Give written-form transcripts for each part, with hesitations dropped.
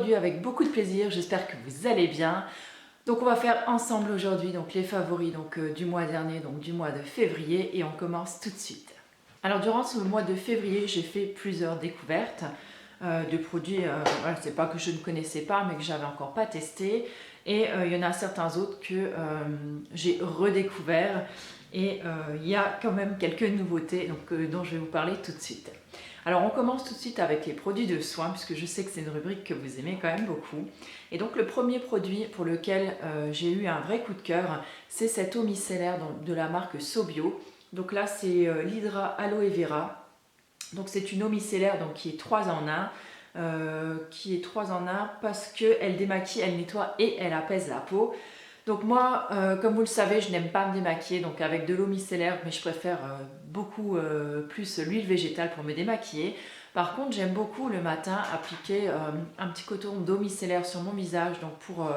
produits avec beaucoup de plaisir, j'espère que vous allez bien. Donc on va faire ensemble aujourd'hui donc les favoris du mois dernier, donc du mois de février, et on commence tout de suite. Alors durant ce mois de février, j'ai fait plusieurs découvertes de produits, voilà, c'est pas que je ne connaissais pas mais que j'avais encore pas testé, et il y en a certains autres que j'ai redécouvert, et il y a quand même quelques nouveautés dont je vais vous parler tout de suite. Alors on commence tout de suite avec les produits de soins, puisque je sais que c'est une rubrique que vous aimez quand même beaucoup. Et donc le premier produit pour lequel j'ai eu un vrai coup de cœur, c'est cette eau micellaire de la marque Sobio. Donc là c'est l'Hydra Aloe Vera. Donc c'est une eau micellaire qui est 3 en 1. Parce qu'elle démaquille, elle nettoie et elle apaise la peau. Donc moi, comme vous le savez, je n'aime pas me démaquiller donc avec de l'eau micellaire, mais je préfère beaucoup plus l'huile végétale pour me démaquiller. Par contre, j'aime beaucoup le matin appliquer un petit coton d'eau micellaire sur mon visage, donc pour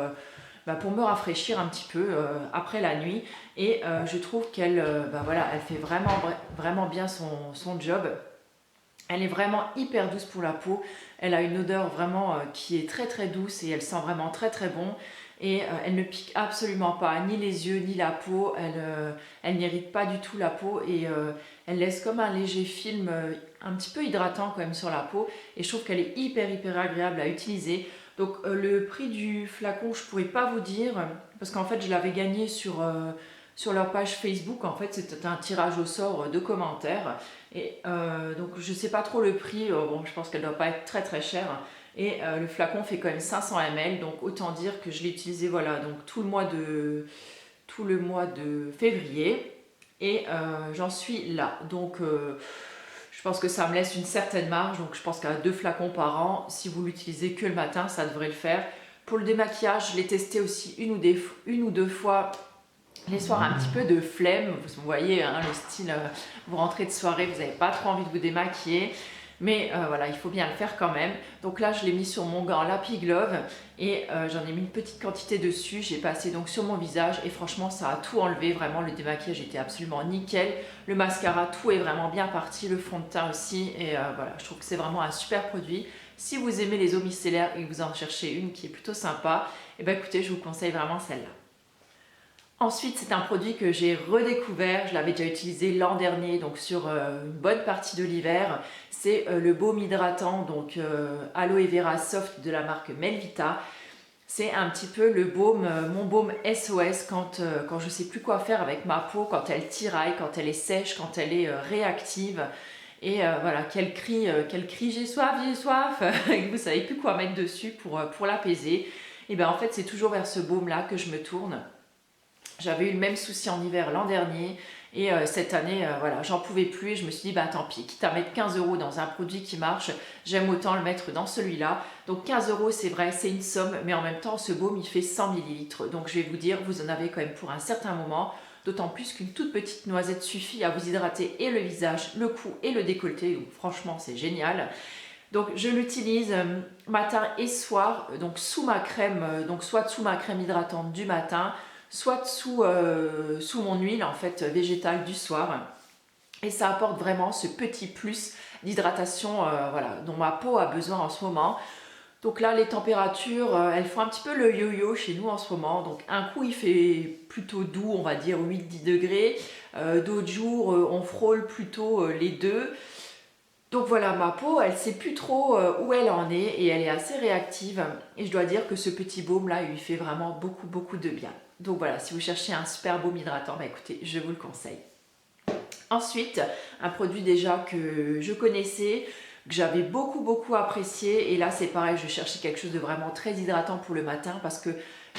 me rafraîchir un petit peu après la nuit. Et je trouve qu'elle voilà, elle fait vraiment bien son job. Elle est vraiment hyper douce pour la peau. Elle a une odeur vraiment qui est très douce et elle sent vraiment très bon. Et elle ne pique absolument pas, ni les yeux, ni la peau. Elle n'irrite pas du tout la peau, et elle laisse comme un léger film un petit peu hydratant quand même sur la peau. Et je trouve qu'elle est hyper agréable à utiliser. Donc le prix du flacon, je pourrais pas vous dire, parce qu'en fait je l'avais gagné sur leur page Facebook. En fait c'était un tirage au sort de commentaires, et donc je sais pas trop le prix. Bon, je pense qu'elle doit pas être très chère, et le flacon fait quand même 500 ml, donc autant dire que je l'ai utilisé voilà, donc tout le mois de février, et j'en suis là. Donc je pense que ça me laisse une certaine marge, donc je pense qu'à 2 flacons par an, si vous l'utilisez que le matin, ça devrait le faire. Pour le démaquillage, je l'ai testé aussi une ou deux fois les soirs, un petit peu de flemme. Vous voyez hein, le style, vous rentrez de soirée, vous n'avez pas trop envie de vous démaquiller. Mais voilà, il faut bien le faire quand même. Donc là, je l'ai mis sur mon gant Lappy Glove, et j'en ai mis une petite quantité dessus. J'ai passé donc sur mon visage, et franchement, ça a tout enlevé. Vraiment, le démaquillage était absolument nickel. Le mascara, tout est vraiment bien parti. Le fond de teint aussi. Et voilà, je trouve que c'est vraiment un super produit. Si vous aimez les eaux micellaires et que vous en cherchez une qui est plutôt sympa, et ben écoutez, je vous conseille vraiment celle-là. Ensuite, c'est un produit que j'ai redécouvert. Je l'avais déjà utilisé l'an dernier, donc sur une bonne partie de l'hiver. C'est le baume hydratant, Aloe Vera Soft de la marque Melvita. C'est un petit peu le baume, mon baume SOS quand je ne sais plus quoi faire avec ma peau, quand elle tiraille, quand elle est sèche, quand elle est réactive. Et voilà, qu'elle crie j'ai soif, et que vous savez plus quoi mettre dessus pour l'apaiser. Et bien en fait, c'est toujours vers ce baume-là que je me tourne. J'avais eu le même souci en hiver l'an dernier, et cette année, voilà, j'en pouvais plus, et je me suis dit, bah tant pis, quitte à mettre 15 € dans un produit qui marche, j'aime autant le mettre dans celui-là. Donc 15 €, c'est vrai, c'est une somme, mais en même temps, ce baume, il fait 100 ml. Donc je vais vous dire, vous en avez quand même pour un certain moment, d'autant plus qu'une toute petite noisette suffit à vous hydrater et le visage, le cou et le décolleté. Donc franchement, c'est génial. Donc je l'utilise matin et soir, donc sous ma crème, soit sous ma crème hydratante du matin, soit sous mon huile en fait végétale du soir, et ça apporte vraiment ce petit plus d'hydratation voilà, dont ma peau a besoin en ce moment. Donc là les températures elles font un petit peu le yo-yo chez nous en ce moment. Donc un coup il fait plutôt doux, on va dire 8-10 degrés, d'autres jours on frôle plutôt les 2. Donc voilà, ma peau, elle sait plus trop où elle en est, et elle est assez réactive. Et je dois dire que ce petit baume là, il lui fait vraiment beaucoup de bien. Donc voilà, si vous cherchez un super baume hydratant, bah écoutez, je vous le conseille. Ensuite, un produit déjà que je connaissais, que j'avais beaucoup apprécié. Et là, c'est pareil, je cherchais quelque chose de vraiment très hydratant pour le matin, parce que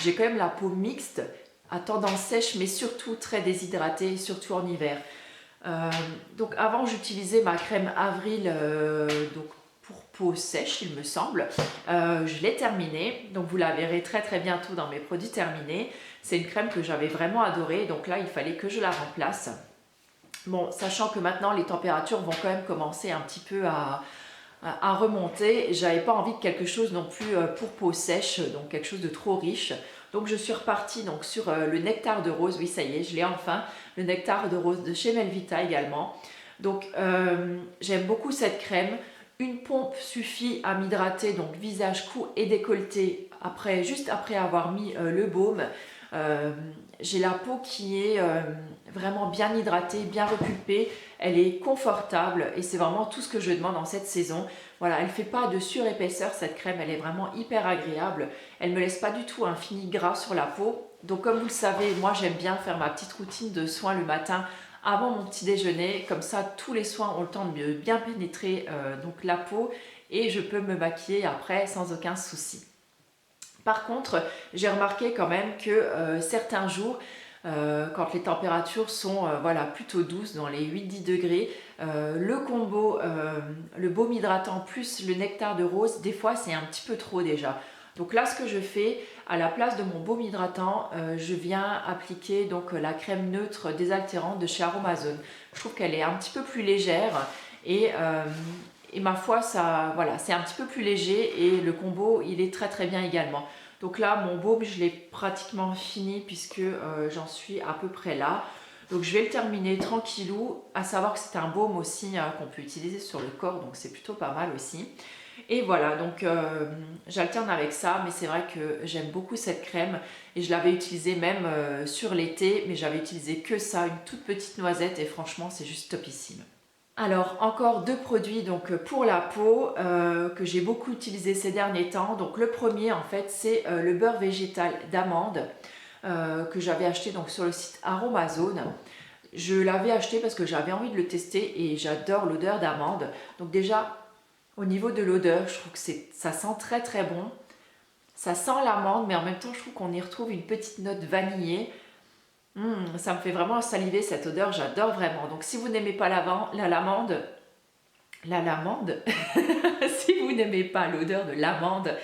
j'ai quand même la peau mixte, à tendance sèche, mais surtout très déshydratée, surtout en hiver. Donc avant j'utilisais ma crème Avril pour peau sèche il me semble. Je l'ai terminée, donc vous la verrez très bientôt dans mes produits terminés. C'est une crème que j'avais vraiment adorée, donc là il fallait que je la remplace. Bon, sachant que maintenant les températures vont quand même commencer un petit peu à remonter, j'avais pas envie de quelque chose non plus pour peau sèche, donc quelque chose de trop riche. Donc je suis repartie sur le nectar de rose. Oui, ça y est, je l'ai enfin, le nectar de rose de chez Melvita également. Donc j'aime beaucoup cette crème. Une pompe suffit à m'hydrater, donc visage, cou et décolleté, juste après avoir mis le baume. J'ai la peau qui est vraiment bien hydratée, bien repulpée, elle est confortable et c'est vraiment tout ce que je demande en cette saison. Voilà, elle ne fait pas de surépaisseur cette crème, elle est vraiment hyper agréable. Elle ne me laisse pas du tout un fini gras sur la peau. Donc comme vous le savez, moi j'aime bien faire ma petite routine de soins le matin avant mon petit déjeuner. Comme ça, tous les soins ont le temps de bien pénétrer donc la peau et je peux me maquiller après sans aucun souci. Par contre, j'ai remarqué quand même que certains jours, quand les températures sont voilà, plutôt douces, dans les 8-10 degrés, le combo, le baume hydratant plus le nectar de rose, des fois c'est un petit peu trop déjà. Donc là, ce que je fais, à la place de mon baume hydratant, je viens appliquer donc la crème neutre désaltérante de chez Aromazone. Je trouve qu'elle est un petit peu plus légère et ma foi, ça, voilà, c'est un petit peu plus léger et le combo, il est très très bien également. Donc là, mon baume, je l'ai pratiquement fini puisque j'en suis à peu près là. Donc je vais le terminer tranquillou, à savoir que c'est un baume aussi qu'on peut utiliser sur le corps, donc c'est plutôt pas mal aussi. Et voilà, donc j'alterne avec ça, mais c'est vrai que j'aime beaucoup cette crème et je l'avais utilisée même sur l'été, mais j'avais utilisé que ça, une toute petite noisette et franchement c'est juste topissime. Alors encore deux produits donc pour la peau que j'ai beaucoup utilisé ces derniers temps. Donc le premier en fait c'est le beurre végétal d'amande que j'avais acheté donc sur le site Aromazone. Je l'avais acheté parce que j'avais envie de le tester et j'adore l'odeur d'amande. Donc déjà au niveau de l'odeur, je trouve que ça sent très très bon. Ça sent l'amande mais en même temps je trouve qu'on y retrouve une petite note vanillée. Ça me fait vraiment saliver cette odeur, j'adore vraiment. Donc si vous n'aimez pas l'amande, si vous n'aimez pas l'odeur de l'amande,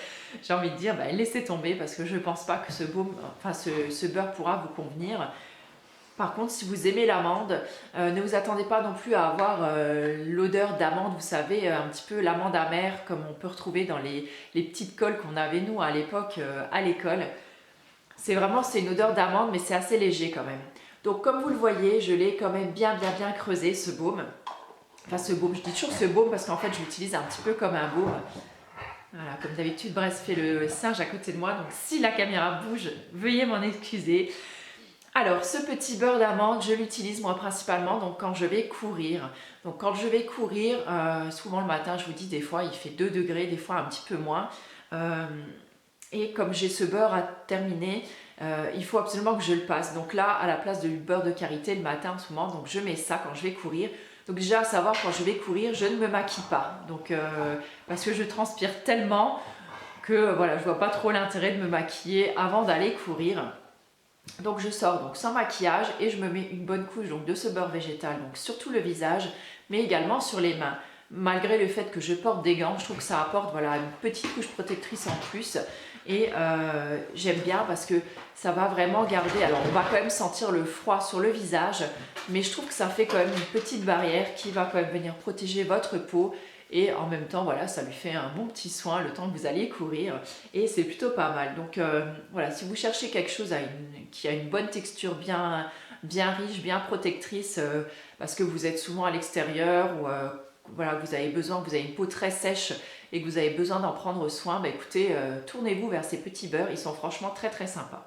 j'ai envie de dire laissez tomber parce que je ne pense pas que ce beurre pourra vous convenir. Par contre, si vous aimez l'amande, ne vous attendez pas non plus à avoir l'odeur d'amande, vous savez, un petit peu l'amande amère comme on peut retrouver dans les petites colles qu'on avait nous à l'époque à l'école. C'est une odeur d'amande, mais c'est assez léger quand même. Donc comme vous le voyez, je l'ai quand même bien creusé ce baume. Enfin ce baume, je dis toujours ce baume parce qu'en fait je l'utilise un petit peu comme un baume. Voilà, comme d'habitude, Brest fait le singe à côté de moi, donc si la caméra bouge, veuillez m'en excuser. Alors ce petit beurre d'amande, je l'utilise moi principalement donc quand je vais courir. Donc quand je vais courir, souvent le matin, je vous dis des fois il fait 2 degrés, des fois un petit peu moins. Et comme j'ai ce beurre à terminer, il faut absolument que je le passe. Donc là, à la place du beurre de karité le matin en ce moment, donc je mets ça quand je vais courir. Donc déjà à savoir, quand je vais courir, je ne me maquille pas. Donc, parce que je transpire tellement que voilà, je vois pas trop l'intérêt de me maquiller avant d'aller courir. Donc je sors donc sans maquillage et je me mets une bonne couche donc, de ce beurre végétal donc, sur tout le visage, mais également sur les mains. Malgré le fait que je porte des gants, je trouve que ça apporte voilà, une petite couche protectrice en plus. Et j'aime bien parce que ça va vraiment garder, alors on va quand même sentir le froid sur le visage, mais je trouve que ça fait quand même une petite barrière qui va quand même venir protéger votre peau et en même temps voilà, ça lui fait un bon petit soin le temps que vous alliez courir et c'est plutôt pas mal. Donc voilà, si vous cherchez quelque chose qui a une bonne texture bien riche, bien protectrice parce que vous êtes souvent à l'extérieur ou voilà, vous avez une peau très sèche et que vous avez besoin d'en prendre soin, écoutez, tournez-vous vers ces petits beurres, ils sont franchement très très sympas.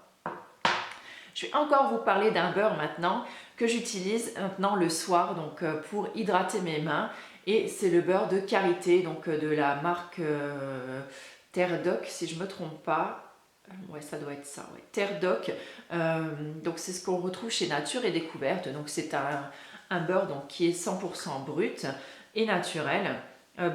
Je vais encore vous parler d'un beurre maintenant que j'utilise maintenant le soir donc, pour hydrater mes mains et c'est le beurre de karité, donc de la marque Terre Doc si je ne me trompe pas. Ouais, ça doit être ça, ouais. Terre Doc. Donc c'est ce qu'on retrouve chez Nature et Découverte, donc c'est un beurre donc, qui est 100% brut et naturel.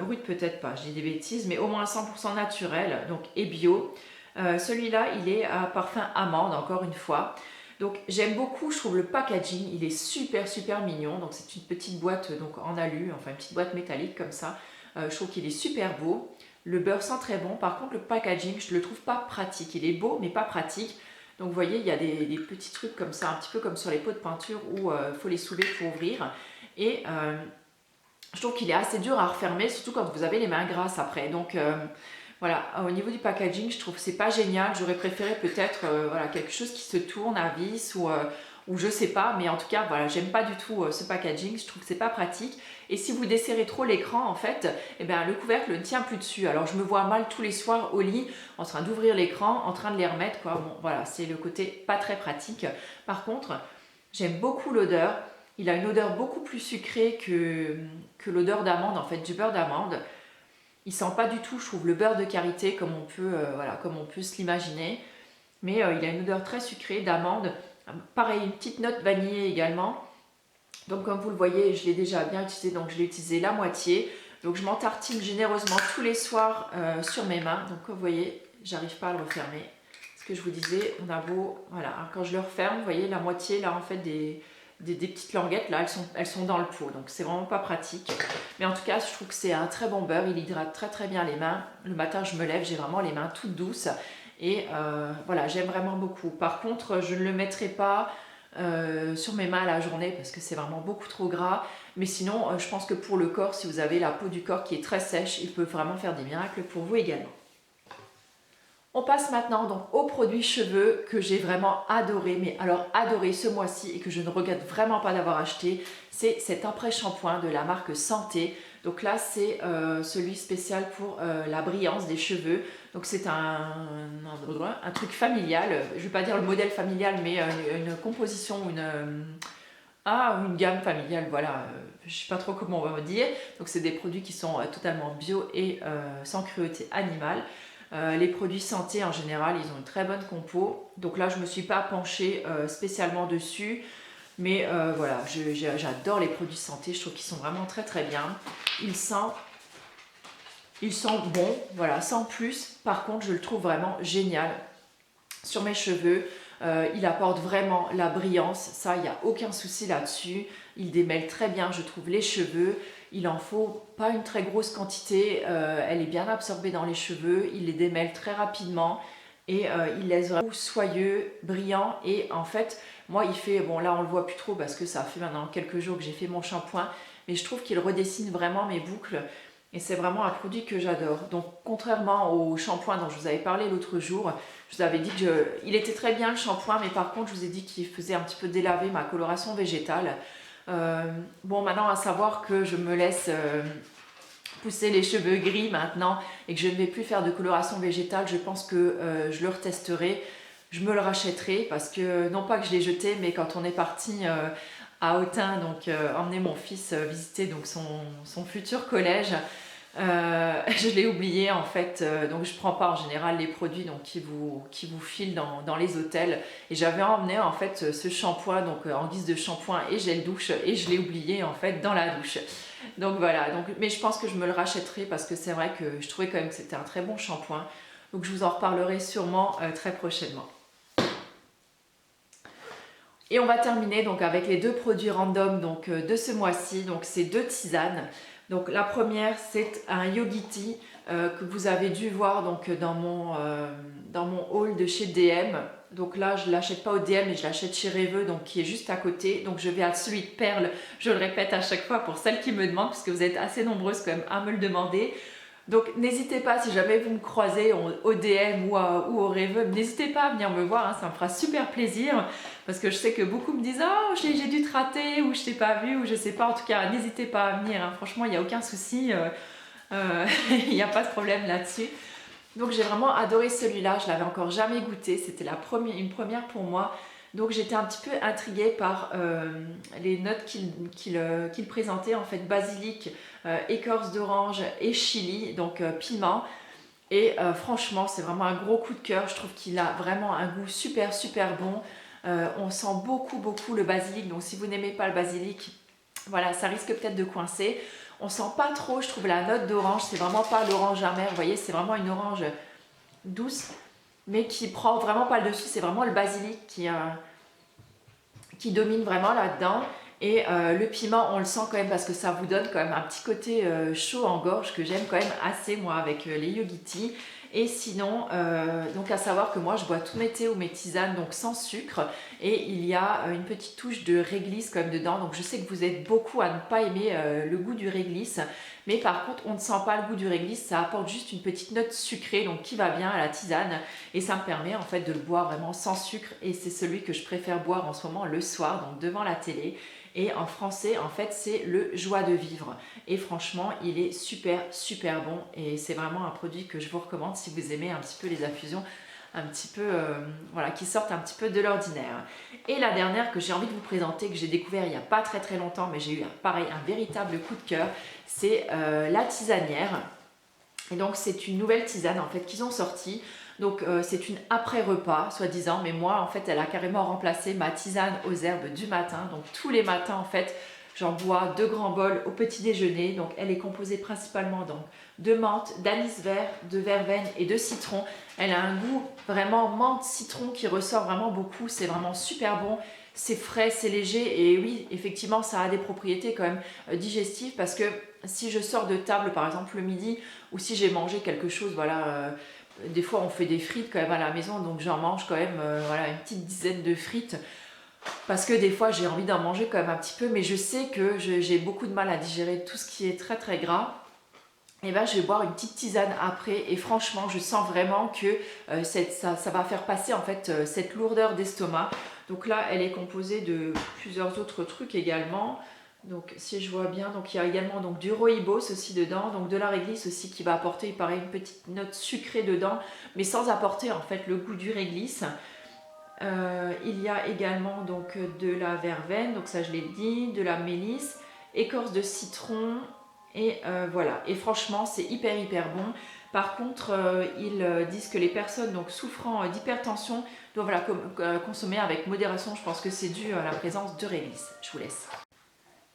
Brut peut-être pas, je dis des bêtises, mais au moins 100% naturel donc, et bio. Celui-là, il est à parfum amande, encore une fois. Donc j'aime beaucoup, je trouve le packaging, il est super mignon. Donc c'est une petite boîte donc, en alu, enfin une petite boîte métallique comme ça. Je trouve qu'il est super beau. Le beurre sent très bon. Par contre, le packaging, je ne le trouve pas pratique. Il est beau, mais pas pratique. Donc vous voyez, il y a des petits trucs comme ça, un petit peu comme sur les pots de peinture où il faut les soulever pour ouvrir. Et je trouve qu'il est assez dur à refermer, surtout quand vous avez les mains grasses après. Donc voilà, au niveau du packaging, je trouve que c'est pas génial. J'aurais préféré peut-être voilà, quelque chose qui se tourne à vis ou ou je sais pas, mais en tout cas voilà, j'aime pas du tout ce packaging, je trouve que c'est pas pratique. Et si vous desserrez trop l'écran en fait, eh bien, le couvercle ne tient plus dessus. Alors je me vois mal tous les soirs au lit en train d'ouvrir l'écran, en train de les remettre quoi. Bon voilà, c'est le côté pas très pratique. Par contre, j'aime beaucoup l'odeur. Il a une odeur beaucoup plus sucrée que l'odeur d'amande, en fait, du beurre d'amande. Il sent pas du tout, je trouve, le beurre de karité comme on peut, voilà, comme on peut se l'imaginer. Mais il a une odeur très sucrée d'amande. Pareil, une petite note vanillée également. Donc comme vous le voyez, je l'ai déjà bien utilisé, donc je l'ai utilisé la moitié. Donc je m'en tartine généreusement tous les soirs sur mes mains. Donc comme vous voyez, j'arrive pas à le refermer. Ce que je vous disais, on a beau, voilà, hein, quand je le referme, vous voyez la moitié là en fait des petites languettes là, elles sont dans le pot, donc c'est vraiment pas pratique. Mais en tout cas, je trouve que c'est un très bon beurre, il hydrate très très bien les mains. Le matin, je me lève, j'ai vraiment les mains toutes douces et voilà, j'aime vraiment beaucoup. Par contre, je ne le mettrai pas sur mes mains à la journée parce que c'est vraiment beaucoup trop gras. Mais sinon, je pense que pour le corps, si vous avez la peau du corps qui est très sèche, il peut vraiment faire des miracles pour vous également. On passe maintenant donc aux produits cheveux que j'ai vraiment adoré, mais alors adoré ce mois-ci et que je ne regrette vraiment pas d'avoir acheté, c'est cet après-shampoing de la marque Santé. Donc là c'est celui spécial pour la brillance des cheveux. Donc c'est un truc familial, je ne vais pas dire le modèle familial, mais une composition, une gamme familiale, voilà, je ne sais pas trop comment on va dire. Donc c'est des produits qui sont totalement bio et sans cruauté animale. Les produits santé en général, ils ont une très bonne compo. Donc là, je ne me suis pas penchée spécialement dessus. Mais voilà, j'adore les produits santé. Je trouve qu'ils sont vraiment très très bien. Ils sentent bon, voilà, sans plus. Par contre, je le trouve vraiment génial sur mes cheveux. Il apporte vraiment la brillance. Ça, il n'y a aucun souci là-dessus. Il démêle très bien, je trouve, les cheveux. Il en faut pas une très grosse quantité, elle est bien absorbée dans les cheveux, il les démêle très rapidement et il laisse vraiment soyeux, brillant. Et en fait, moi il fait, bon là on le voit plus trop parce que ça fait maintenant quelques jours que j'ai fait mon shampoing, mais je trouve qu'il redessine vraiment mes boucles et c'est vraiment un produit que j'adore. Donc contrairement au shampoing dont je vous avais parlé l'autre jour, je vous avais dit qu'il était très bien le shampoing, mais par contre je vous ai dit qu'il faisait un petit peu délaver ma coloration végétale. Bon, maintenant à savoir que je me laisse pousser les cheveux gris maintenant et que je ne vais plus faire de coloration végétale, je pense que je le retesterai, je me le rachèterai parce que non pas que je l'ai jeté, mais quand on est parti à Autun, donc emmener mon fils visiter donc son futur collège, je l'ai oublié en fait, donc je prends pas en général les produits donc, qui vous filent dans les hôtels, et j'avais emmené en fait ce shampoing donc en guise de shampoing et gel douche, et je l'ai oublié en fait dans la douche. Donc voilà, mais je pense que je me le rachèterai parce que c'est vrai que je trouvais quand même que c'était un très bon shampoing, donc je vous en reparlerai sûrement très prochainement. Et on va terminer donc avec les deux produits random donc, de ce mois-ci, donc ces deux tisanes. Donc la première c'est un Yogiti que vous avez dû voir donc, dans mon haul de chez DM. Donc là je ne l'achète pas au DM mais je l'achète chez Reveux, donc qui est juste à côté. Donc je vais à celui de Perle, je le répète à chaque fois pour celles qui me demandent, parce que vous êtes assez nombreuses quand même à me le demander. Donc n'hésitez pas, si jamais vous me croisez au DM ou au Reveux, n'hésitez pas à venir me voir, hein, ça me fera super plaisir, parce que je sais que beaucoup me disent « Oh, j'ai dû te rater » ou « Je t'ai pas vu » ou je sais pas. En tout cas, n'hésitez pas à venir, hein. Franchement, il n'y a aucun souci, il n'y a pas de problème là-dessus. Donc j'ai vraiment adoré celui-là, je l'avais encore jamais goûté, c'était une première pour moi. Donc j'étais un petit peu intriguée par les notes qu'il présentait, en fait basilic, écorce d'orange et chili, donc piment. Et franchement c'est vraiment un gros coup de cœur, je trouve qu'il a vraiment un goût super super bon. On sent beaucoup le basilic, donc si vous n'aimez pas le basilic, voilà, ça risque peut-être de coincer. On sent pas trop, je trouve, la note d'orange, c'est vraiment pas l'orange amère, vous voyez, c'est vraiment une orange douce, mais qui prend vraiment pas le dessus, c'est vraiment le basilic qui domine vraiment là-dedans. Et le piment, on le sent quand même parce que ça vous donne quand même un petit côté chaud en gorge que j'aime quand même assez moi avec les Yogiti. Et sinon, donc à savoir que moi je bois tous mes thés ou mes tisanes donc sans sucre, et il y a une petite touche de réglisse quand même dedans. Donc je sais que vous êtes beaucoup à ne pas aimer le goût du réglisse, mais par contre on ne sent pas le goût du réglisse, ça apporte juste une petite note sucrée donc qui va bien à la tisane, et ça me permet en fait de le boire vraiment sans sucre, et c'est celui que je préfère boire en ce moment le soir, donc devant la télé. Et en français, en fait, c'est le Joie de vivre. Et franchement, il est super, super bon. Et c'est vraiment un produit que je vous recommande si vous aimez un petit peu les infusions un petit peu, voilà, qui sortent un petit peu de l'ordinaire. Et la dernière que j'ai envie de vous présenter, que j'ai découvert il n'y a pas très très longtemps, mais j'ai eu pareil, un véritable coup de cœur, c'est la tisanière. Et donc c'est une nouvelle tisane en fait qu'ils ont sortie. Donc c'est une après-repas, soi-disant, mais moi en fait elle a carrément remplacé ma tisane aux herbes du matin. Donc tous les matins en fait j'en bois 2 grands bols au petit déjeuner. Donc elle est composée principalement donc, de menthe, d'anis vert, de verveine et de citron. Elle a un goût vraiment menthe-citron qui ressort vraiment beaucoup, c'est vraiment super bon. C'est frais, c'est léger, et oui, effectivement, ça a des propriétés quand même digestives, parce que si je sors de table, par exemple le midi, ou si j'ai mangé quelque chose, voilà, des fois on fait des frites quand même à la maison, donc j'en mange quand même voilà, une petite dizaine de frites, parce que des fois j'ai envie d'en manger quand même un petit peu, mais je sais que j'ai beaucoup de mal à digérer tout ce qui est très très gras. Et ben, je vais boire une petite tisane après, et franchement je sens vraiment que ça va faire passer en fait cette lourdeur d'estomac. Donc là elle est composée de plusieurs autres trucs également. Donc si je vois bien, donc il y a également donc du rooibos aussi dedans, donc de la réglisse aussi qui va apporter, il paraît, une petite note sucrée dedans, mais sans apporter en fait le goût du réglisse. Il y a également donc de la verveine, donc ça je l'ai dit, de la mélisse, écorce de citron, et voilà. Et franchement c'est hyper bon. Par contre ils disent que les personnes donc souffrant d'hypertension doivent la consommer avec modération. Je pense que c'est dû à la présence de réglisse. Je vous laisse.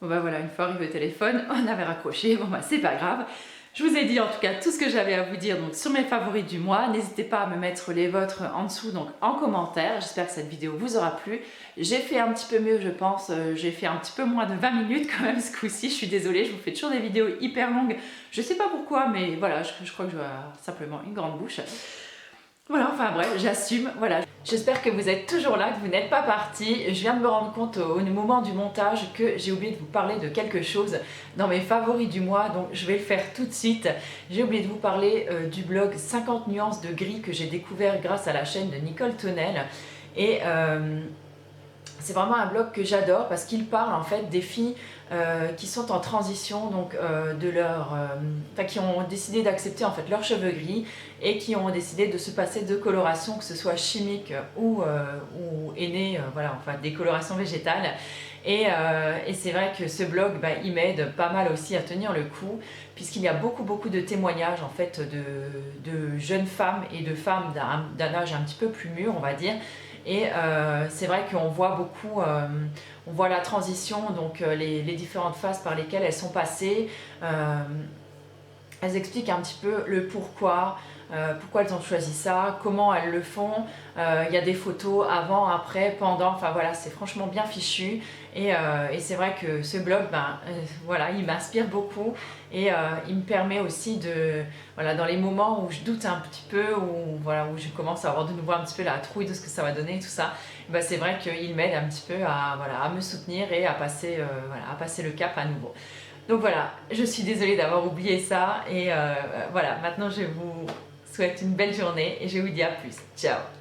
Bon bah voilà, une fois arrivé au téléphone, on avait raccroché, bon bah c'est pas grave. Je vous ai dit en tout cas tout ce que j'avais à vous dire donc sur mes favoris du mois. N'hésitez pas à me mettre les vôtres en dessous, donc en commentaire. J'espère que cette vidéo vous aura plu. J'ai fait un petit peu mieux je pense, j'ai fait un petit peu moins de 20 minutes quand même ce coup-ci. Je suis désolée, je vous fais toujours des vidéos hyper longues. Je sais pas pourquoi, mais voilà, je crois que je dois simplement une grande bouche. Voilà, enfin bref, j'assume, voilà. J'espère que vous êtes toujours là, que vous n'êtes pas partis. Je viens de me rendre compte au moment du montage que j'ai oublié de vous parler de quelque chose dans mes favoris du mois, donc je vais le faire tout de suite. J'ai oublié de vous parler du blog 50 nuances de gris que j'ai découvert grâce à la chaîne de Nicole Tonnel. Et c'est vraiment un blog que j'adore parce qu'il parle en fait des filles qui sont en transition, donc qui ont décidé d'accepter en fait leurs cheveux gris et qui ont décidé de se passer de coloration, que ce soit chimique ou aînée, voilà, enfin des colorations végétales. Et c'est vrai que ce blog, il m'aide pas mal aussi à tenir le coup, puisqu'il y a beaucoup de témoignages en fait de jeunes femmes et de femmes d'un âge un petit peu plus mûr, on va dire. Et c'est vrai qu'on voit beaucoup, on voit la transition, donc les différentes phases par lesquelles elles sont passées. Elles expliquent un petit peu le pourquoi elles ont choisi ça, comment elles le font. Il y a des photos avant, après, pendant, enfin voilà, c'est franchement bien fichu. Et c'est vrai que ce blog, voilà, il m'inspire beaucoup, et il me permet aussi de, voilà, dans les moments où je doute un petit peu, où je commence à avoir de nouveau un petit peu la trouille de ce que ça va donner et tout ça, c'est vrai qu'il m'aide un petit peu à me soutenir et à passer le cap à nouveau. Donc voilà, je suis désolée d'avoir oublié ça, et voilà, maintenant je vous souhaite une belle journée et je vous dis à plus. Ciao!